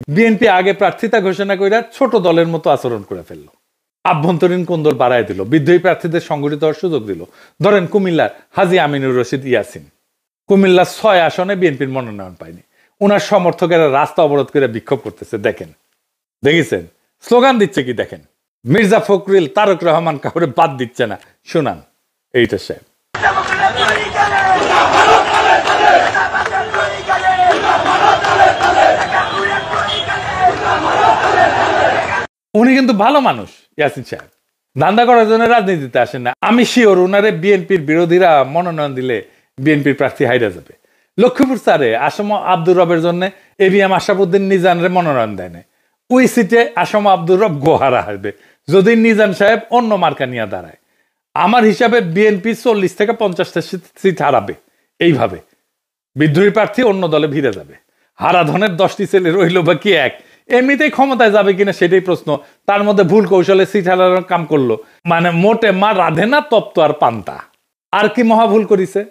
BNP আগে প্রার্থিতা ঘোষণা করে ছোট দলের মতো আচরণ করে ফেললো, আভ্যন্তরীণ কোন্দল বাড়ায় দিল, বিদ্রোহী প্রার্থীদের সংগঠিত হওয়ার সুযোগ দিল। ধরেন কুমিল্লার হাজী আমিনুর রশিদ ইয়াসিন, কুমিল্লার 6 আসনে বিএনপির মনোনয়ন পায়নি, ওনার সমর্থকেরা রাস্তা অবরোধ করে বিক্ষোভ করতেছে। দেখেছেন স্লোগান দিচ্ছে কি দেখেন, মির্জা ফখরুল তারেক রহমান কাউরে বাদ দিচ্ছে না। শুনান এইটা সাহেব। উনি কিন্তু ভালো মানুষ ইয়াসিন সাহেব, ধান্দা করার জন্য রাজনীতিতে আসেন না। আমি শিওর উনারে বিএনপির বিরোধীরা মনোনয়ন দিলে বিএনপির প্রার্থী হাইরা যাবে। লক্ষ্মীপুর স্যারে আসম আব্দুর রবের জন্য এবিএম আশরাফুদ্দিন নিজানের মনোনয়ন দেয় না, ওই সিটে আসম আব্দুর রব গোহারা হারবে যদি নিজান সাহেব অন্য মার্কা নিয়ে দাঁড়ায়। আমার হিসাবে বিএনপি 40 থেকে 50টা সিট হারাবে। এইভাবে বিদ্রোহী প্রার্থী অন্য দলে ভিড়ে যাবে। হারাধনের 10টি ছেলে রইল বা কি এক, এমনিতেই ক্ষমতায় যাবে কিনা সেটাই প্রশ্ন। তার মধ্যে ভুল কৌশলে সিট হারানোর কাম করলো, মানে মোটে মা রাধে না তপ্ত আর পান্তা। আর কি মহা ভুল করিছে,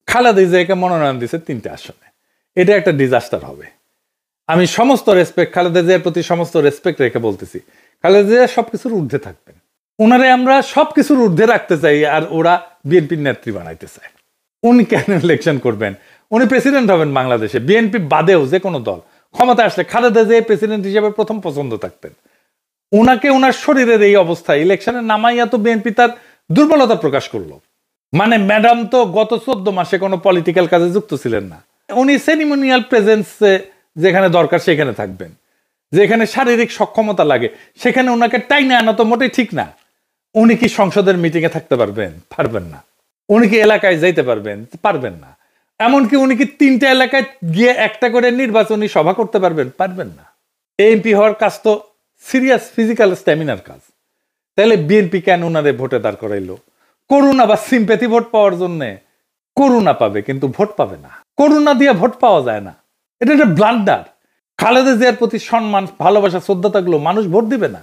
খালেদা জিয়াকে মনোনয়ন দিছে 3টে আসনে। এটা একটা ডিজাস্টার হবে। আমি সমস্ত রেসপেক্ট, খালেদা জিয়ার প্রতি সমস্ত রেসপেক্ট রেখে বলতেছি, খালেদা জিয়া সবকিছুর ঊর্ধ্বে থাকবেন। ওনারে আমরা সবকিছুর ঊর্ধ্বে রাখতে চাই, আর ওরা বিএনপির নেত্রী বানাইতে চায়। উনি কেন ইলেকশন করবেন? উনি প্রেসিডেন্ট হবেন বাংলাদেশে। বিএনপি বাদেও যে কোনো দল ক্ষমতা আসলে খালেদা জিয়া প্রেসিডেন্ট হিসেবে প্রথম পছন্দ থাকতেন। ওনাকে ওনার শরীরের এই অবস্থায় ইলেকশনে নামাইয়া তো বিএনপি তার দুর্বলতা প্রকাশ করলো। মানে ম্যাডাম তো গত 14 মাসে কোনো পলিটিক্যাল কাজে যুক্ত ছিলেন না। উনি সেরিমোনিয়াল প্রেজেন্সে যেখানে দরকার সেখানে থাকবেন, যেখানে শারীরিক সক্ষমতা লাগে সেখানে ওনাকে টাইনে আনা তো মোটেই ঠিক না। উনি কি সংসদের মিটিংয়ে থাকতে পারবেন? পারবেন না। উনি কি এলাকায় যাইতে পারবেন? পারবেন না। এমনকি উনি কি 3টা এলাকায় গিয়ে একটা করে নির্বাচনী সভা করতে পারবেন? পারবেন না। এমপি হওয়ার কাজ তো সিরিয়াস ফিজিক্যাল স্ট্যামিনার কাজ। তাহলে বিএনপি কেন ওনারে ভোটে দাঁড় করাইলো? করুণা বা সিম্প্যাথি ভোট পাওয়ার জন্যে। করুণা পাবে কিন্তু ভোট পাবে না। করুণা দিয়ে ভোট পাওয়া যায় না, এটা একটা ব্লান্ডার। খালেদা জিয়ার প্রতি সম্মান, ভালোবাসা, শ্রদ্ধা থাকলেও মানুষ ভোট দিবে না।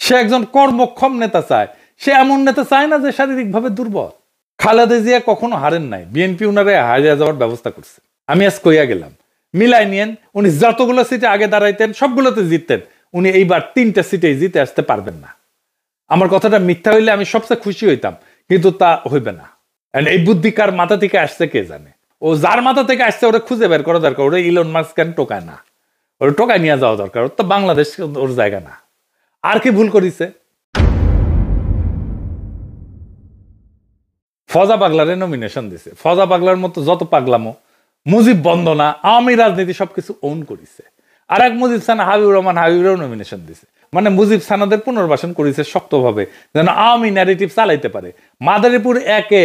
সে একজন কর্মক্ষম নেতা চায়, সে এমন নেতা চায় না যে শারীরিকভাবে দুর্বল। খালেদা জিয়া কখনো হারেন নাই, বিএনপি উনারে হারিয়ে যাওয়ার ব্যবস্থা করছে। আমি আজ কইয়া গেলাম, মিলাই নিয়েন। উনি যতগুলো সিটে আগে দাঁড়াইতেন সবগুলোতে জিততেন, উনি এইবার 3টা সিটেই জিতে আসতে পারবেন না। আমার কথাটা মিথ্যা হইলে আমি সবচেয়ে খুশি হইতাম, কিন্তু তা হইবে না। এই বুদ্ধি কার মাথা থেকে আসছে কে জানে। ও যার মাথা থেকে আসছে ওরা খুঁজে বের করা দরকার। ওরা ইলন মাস্ক কেন টোকায় না? ওরা টোকায় নিয়ে যাওয়া দরকার। ওর তো বাংলাদেশ ওর জায়গা না। আর কি ভুল করিছে? ফজা পাগলারে নমিনেশন দিছে। ফজা পাগলার মতো যত পাগলামো, মুজিব বন্দনা, আওয়ামী রাজনীতি সবকিছু ওন করিছে। আর এক মুজিব সানা হাবিবুর রহমান, হাবিবুরও নমিনেশন দিছে। মানে মুজিব সানাদের পুনর্বাসন করেছে শক্তভাবে, যেন আওয়ামী ন্যারেটিভ চালাইতে পারে। মাদারীপুর 1-এ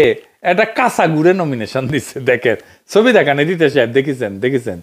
একটা কাঁচা গুড়ে নমিনেশন দিচ্ছে। দেখেন ছবি, দেখান এডিটর সাহেব, দেখেছেন?